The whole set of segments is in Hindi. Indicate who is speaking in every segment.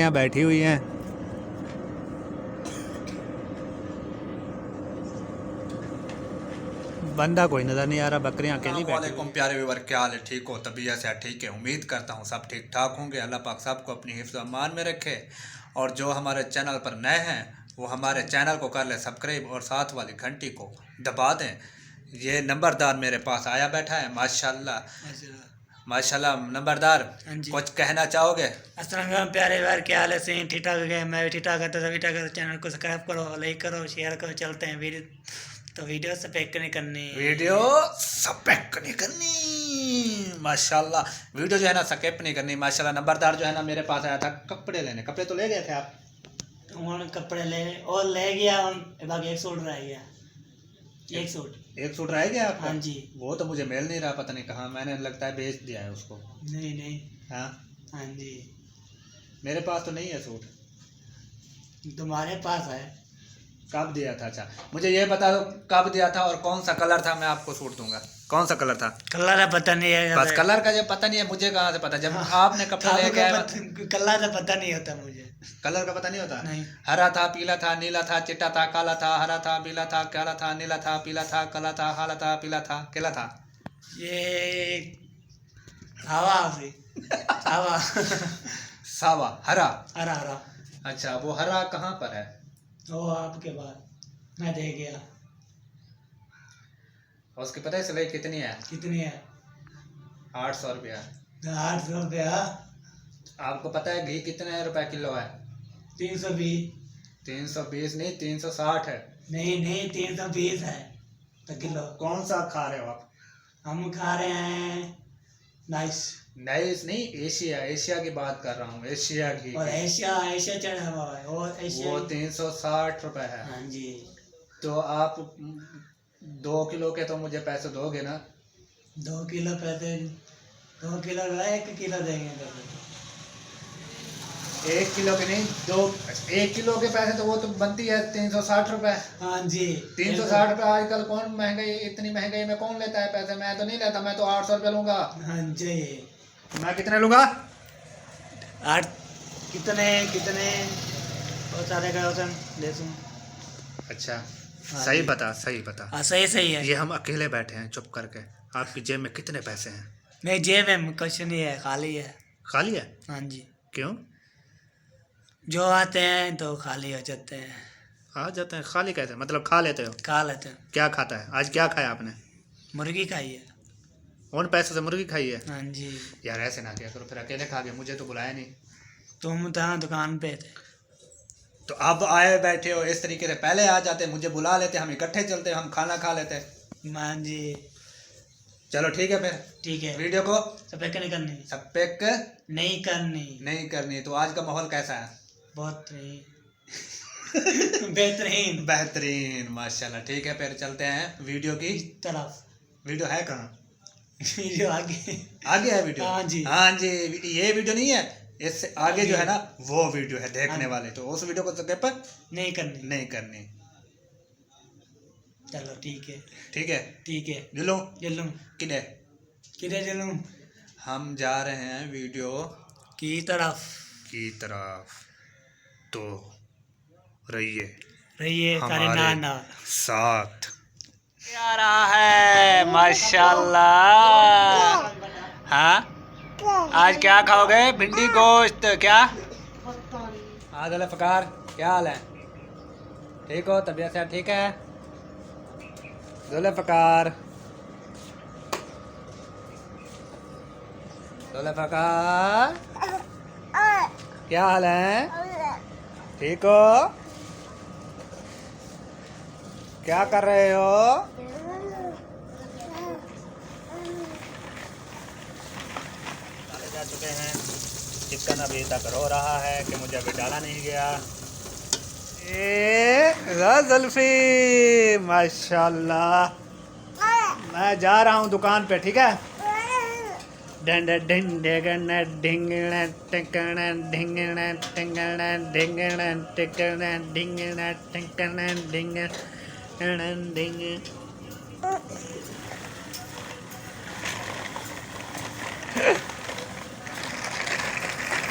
Speaker 1: बकरियां बैठी हुई हैं। बंदा कोई नज़र नहीं आ रहा, बकरियां अकेली बैठी हुई हैं।
Speaker 2: प्यारे व्यूअर, क्या हाल है? ठीक हो? तबीयत से ठीक है? उम्मीद करता हूँ सब ठीक ठाक होंगे। अल्लाह पाक सबको अपनी हिफ्ज़ व अमान में रखे। और जो हमारे चैनल पर नए हैं वो हमारे चैनल को कर ले सब्सक्राइब और साथ वाली घंटी को दबा दें। ये नंबरदार मेरे पास आया बैठा है, माशाल्लाह माशाल्लाह। नंबरदार, कुछ कहना चाहोगे?
Speaker 3: अस्सलाम प्यारे यार, क्या हाल है? सही ठीक ठाक है? मैं भी ठीक ठाक है। तो सभी ठाक है, चैनल को सब्सक्राइब करो, लाइक करो, शेयर करो। चलते हैं वीडियो सपेक नहीं करनी,
Speaker 2: वीडियो सपेक नहीं करनी। माशाल्लाह, वीडियो जो है ना स्किप नहीं करनी। माशाल्लाह, नंबरदार जो है ना मेरे पास आया था कपड़े लेने। कपड़े तो ले गए थे आप?
Speaker 3: कपड़े ले गया, बाकी एक सूट रह गया। एक सूट
Speaker 2: रह गया आपका?
Speaker 3: हाँ जी।
Speaker 2: वो तो मुझे मिल नहीं रहा, पता नहीं कहाँ। मैंने लगता है बेच दिया है उसको।
Speaker 3: नहीं।
Speaker 2: हाँ
Speaker 3: हाँ जी,
Speaker 2: मेरे पास तो नहीं है सूट।
Speaker 3: तुम्हारे पास है।
Speaker 2: कब दिया था? अच्छा मुझे ये बता दो कब दिया था और कौन सा कलर था, मैं आपको सूट दूंगा। कौन सा कलर था?
Speaker 3: कलर पता नहीं है,
Speaker 2: बस कलर का जब पता नहीं है मुझे कहाँ से पता? जब आपने कपड़ा लेके आया।
Speaker 3: कलर का पता नहीं होता मुझे।
Speaker 2: कलर का पता नहीं होता?
Speaker 3: नहीं।
Speaker 2: हरा था, पीला था, नीला था, चिट्टा था, काला था, हरा था, पीला था, काला था, नीला था, पीला था, काला था, हाला था, पीला था, केला था।
Speaker 3: ये हवा
Speaker 2: सावा, हरा।
Speaker 3: हरा।
Speaker 2: अच्छा, वो हरा कहाँ पर है?
Speaker 3: वो आपके बाद मैं दे गया।
Speaker 2: और उसकी पता है सिलाई कितनी है?
Speaker 3: कितनी है?
Speaker 2: 800 रुपया।
Speaker 3: 800 रुपया।
Speaker 2: आपको पता है घी कितने रुपए किलो है?
Speaker 3: 320।
Speaker 2: 320 नहीं, 360 है।
Speaker 3: नहीं 320 है तो किलो।
Speaker 2: कौन सा खा रहे हो आप?
Speaker 3: हम खा रहे हैं नाइस
Speaker 2: नहीं, एशिया की बात कर रहा हूँ, एशिया की।
Speaker 3: और एशिया चढ़ा हुआ है। और एशिया
Speaker 2: वो 360 रुपए है।
Speaker 3: हाँ जी।
Speaker 2: तो आप 2 किलो के तो मुझे पैसे दोगे ना?
Speaker 3: 2 किलो पैसे? 2 किलो 1 किलो देंगे पैसे।
Speaker 2: 1 किलो के नहीं, 1 किलो के पैसे तो वो तो बनती है 360 रुपए।
Speaker 3: हाँ जी।
Speaker 2: 360 रुपए आजकल कौन महंगाई, इतनी महंगाई में कौन लेता है पैसे? मैं तो नहीं लेता, मैं तो 800 रुपये लूंगा।
Speaker 3: हाँ जी।
Speaker 2: मैं कितने लूंगा?
Speaker 3: 8 कितने और सारे का ले सुन।
Speaker 2: अच्छा
Speaker 3: हाँ
Speaker 2: सही
Speaker 3: जी।
Speaker 2: बता, सही बता।
Speaker 3: हाँ सही है।
Speaker 2: ये हम अकेले बैठे हैं चुप करके, आपकी जेब में कितने पैसे हैं?
Speaker 3: नहीं, जेब में कुछ नहीं है, खाली है।
Speaker 2: खाली है?
Speaker 3: हाँ जी।
Speaker 2: क्यों?
Speaker 3: जो आते हैं तो खाली हो जाते हैं।
Speaker 2: आ जाते हैं खाली कैसे? मतलब खा लेते हो?
Speaker 3: खा लेते हैं।
Speaker 2: क्या खाता है? आज क्या खाया आपने?
Speaker 3: मुर्गी खाई है।
Speaker 2: उन पैसों से मुर्गी खाई है?
Speaker 3: हाँ जी।
Speaker 2: यार ऐसे ना किया करो, फिर अकेले खा गए, मुझे तो बुलाया नहीं।
Speaker 3: तुम तो दुकान पे थे।
Speaker 2: तो अब आए बैठे हो इस तरीके से, पहले आ जाते, मुझे बुला लेते, हम इकट्ठे चलते, हम खाना खा लेते।
Speaker 3: हाँ जी।
Speaker 2: चलो ठीक है, फिर
Speaker 3: ठीक है।
Speaker 2: वीडियो को
Speaker 3: सपेक नहीं करनी।
Speaker 2: सपेक
Speaker 3: नहीं करनी।
Speaker 2: तो आज का माहौल कैसा है?
Speaker 3: बहुत बेहतरीन।
Speaker 2: बेहतरीन, माशाल्लाह। ठीक है, फिर चलते हैं वीडियो की
Speaker 3: तरफ।
Speaker 2: वीडियो है कहाँ?
Speaker 3: वीडियो आगे
Speaker 2: है वीडियो।
Speaker 3: हाँ जी।
Speaker 2: ये वीडियो नहीं है, इससे आगे जो है ना वो वीडियो है देखने वाले, तो उस वीडियो को स्किप
Speaker 3: नहीं करनी। चलो ठीक है।
Speaker 2: जुलूं
Speaker 3: चलूं
Speaker 2: किधर
Speaker 3: चलूं?
Speaker 2: हम जा रहे हैं वीडियो
Speaker 3: की तरफ।
Speaker 2: तो रहिए
Speaker 3: सारे
Speaker 2: हमारे
Speaker 3: ना
Speaker 2: साथ।
Speaker 3: आ रहा है माशाल्लाह। हाँ,
Speaker 2: आज क्या खाओगे? भिंडी गोश्त? क्या आदल फकार, क्या हाल है? ठीक हो? तबीयत से ठीक है? जुल्फ़कार क्या हाल है? ठीक हो? क्या कर रहे हो? जा चुके हैं, चिकन अभी तक रो रहा है कि मुझे अभी डाला नहीं गया। जुल्फी माशाल्लाह। मैं जा रहा हूँ दुकान पे, ठीक है?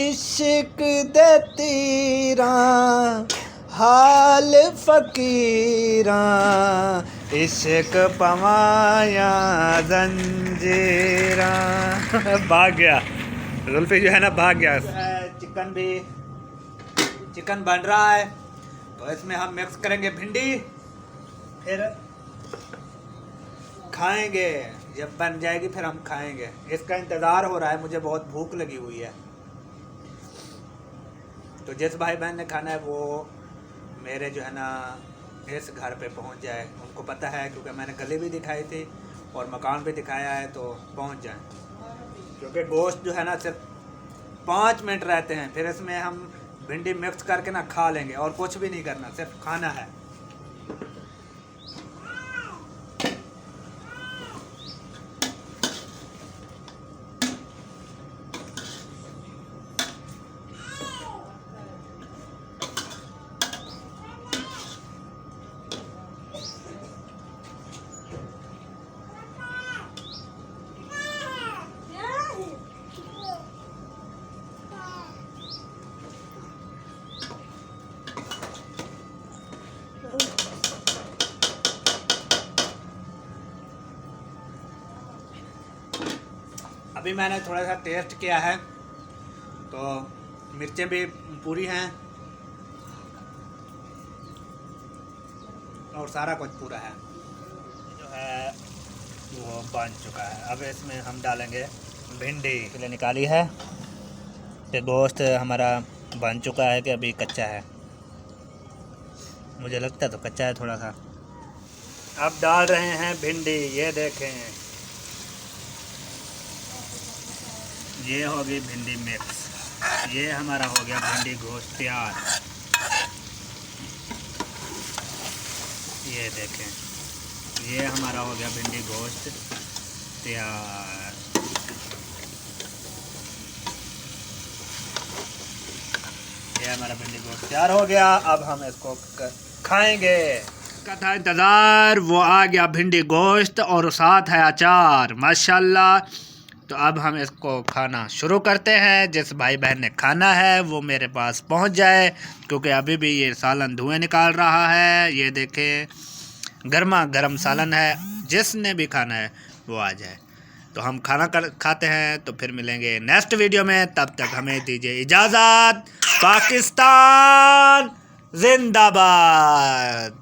Speaker 2: इश्क दे तीरा हाल फकीरा इश्क पवाया जंजीरा। भाग गया जुल्फी जो है ना, भाग गया। चिकन बन रहा है तो इसमें हम मिक्स करेंगे भिंडी, फिर खाएंगे। जब बन जाएगी फिर हम खाएंगे। इसका इंतज़ार हो रहा है, मुझे बहुत भूख लगी हुई है। तो जिस भाई बहन ने खाना है वो मेरे जो है ना इस घर पे पहुंच जाए। उनको पता है क्योंकि मैंने गली भी दिखाई थी और मकान भी दिखाया है, तो पहुंच जाए। क्योंकि गोश्त जो है ना सिर्फ 5 मिनट रहते हैं, फिर इसमें हम भिंडी मिक्स करके ना खा लेंगे और कुछ भी नहीं करना, सिर्फ खाना है। अभी मैंने थोड़ा सा टेस्ट किया है तो मिर्चें भी पूरी हैं और सारा कुछ पूरा है। जो है वो बन चुका है। अब इसमें हम डालेंगे भिंडी। पहले निकाली है तो गोश्त हमारा बन चुका है कि अभी कच्चा है? मुझे लगता है तो कच्चा है थोड़ा सा। अब डाल रहे हैं भिंडी। ये देखें, ये हो गई भिंडी मिक्स। ये हमारा हो गया भिंडी गोश्त तैयार। ये देखें, ये हमारा हो गया भिंडी गोश्त तैयार। ये हमारा भिंडी गोश्त तैयार हो गया। अब हम इसको खाएंगे। का था इंतज़ार, वो आ गया भिंडी गोश्त और साथ है अचार, माशाल्लाह। तो अब हम इसको खाना शुरू करते हैं। जिस भाई बहन ने खाना है वो मेरे पास पहुंच जाए, क्योंकि अभी भी ये सालन धुएं निकाल रहा है। ये देखें, गर्मा गर्म सालन है। जिसने भी खाना है वो आ जाए। तो हम खाना खाते हैं, तो फिर मिलेंगे नेक्स्ट वीडियो में। तब तक हमें दीजिए इजाज़त। पाकिस्तान जिंदाबाद।